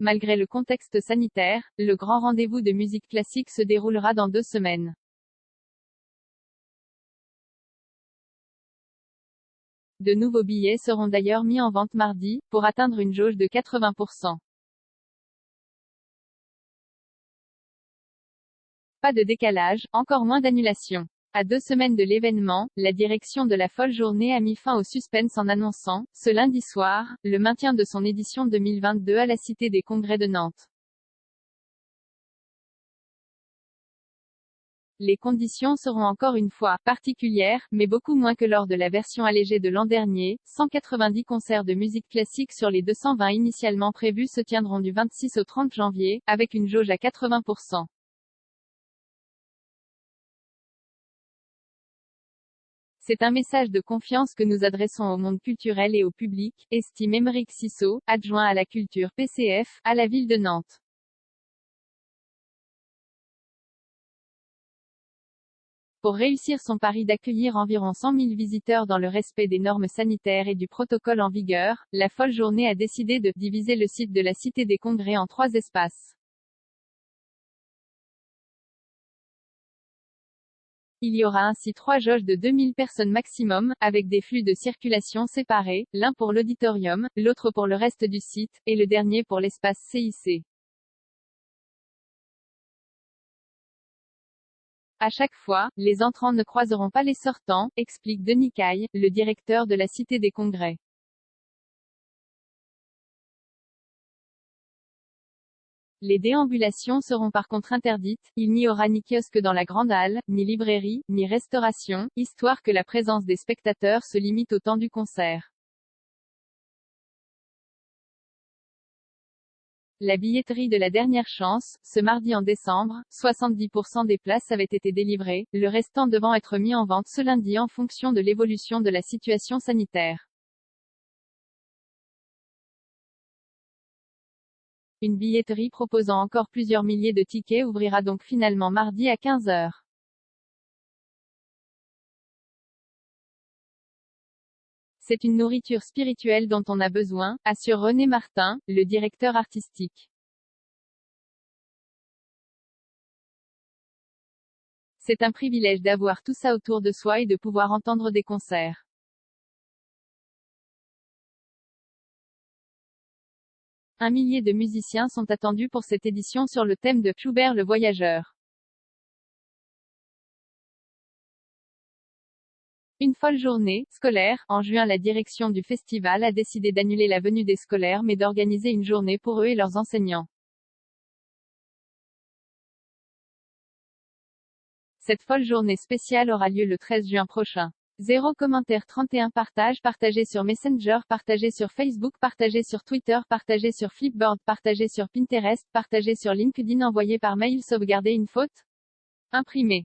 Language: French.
Malgré le contexte sanitaire, le grand rendez-vous de musique classique se déroulera dans 2 semaines. De nouveaux billets seront d'ailleurs mis en vente mardi, pour atteindre une jauge de 80%. Pas de décalage, encore moins d'annulation. À 2 semaines de l'événement, la direction de la folle journée a mis fin au suspense en annonçant, ce lundi soir, le maintien de son édition 2022 à la Cité des Congrès de Nantes. Les conditions seront encore une fois particulières, mais beaucoup moins que lors de la version allégée de l'an dernier. 190 concerts de musique classique sur les 220 initialement prévus se tiendront du 26 au 30 janvier, avec une jauge à 80%. C'est un message de confiance que nous adressons au monde culturel et au public, estime Aymeric Sissot, adjoint à la culture PCF, à la ville de Nantes. Pour réussir son pari d'accueillir environ 100 000 visiteurs dans le respect des normes sanitaires et du protocole en vigueur, la folle journée a décidé de diviser le site de la Cité des Congrès en 3 espaces. Il y aura ainsi 3 jauges de 2000 personnes maximum, avec des flux de circulation séparés, l'un pour l'auditorium, l'autre pour le reste du site, et le dernier pour l'espace CIC. À chaque fois, les entrants ne croiseront pas les sortants, explique Denis Caille, le directeur de la Cité des Congrès. Les déambulations seront par contre interdites, il n'y aura ni kiosque dans la grande halle, ni librairie, ni restauration, histoire que la présence des spectateurs se limite au temps du concert. La billetterie de la dernière chance, ce mardi en décembre, 70% des places avaient été délivrées, le restant devant être mis en vente ce lundi en fonction de l'évolution de la situation sanitaire. Une billetterie proposant encore plusieurs milliers de tickets ouvrira donc finalement mardi à 15 h. C'est une nourriture spirituelle dont on a besoin, assure René Martin, le directeur artistique. C'est un privilège d'avoir tout ça autour de soi et de pouvoir entendre des concerts. Un millier de musiciens sont attendus pour cette édition sur le thème de Schubert le Voyageur. Une folle journée scolaire. En juin, la direction du festival a décidé d'annuler la venue des scolaires mais d'organiser une journée pour eux et leurs enseignants. Cette folle journée spéciale aura lieu le 13 juin prochain. 0 commentaire 31 partagé sur Messenger, partagé sur Facebook, partagé sur Twitter, partagé sur Flipboard, partagé sur Pinterest, partagé sur LinkedIn, envoyé par mail, sauvegarder une faute, imprimé.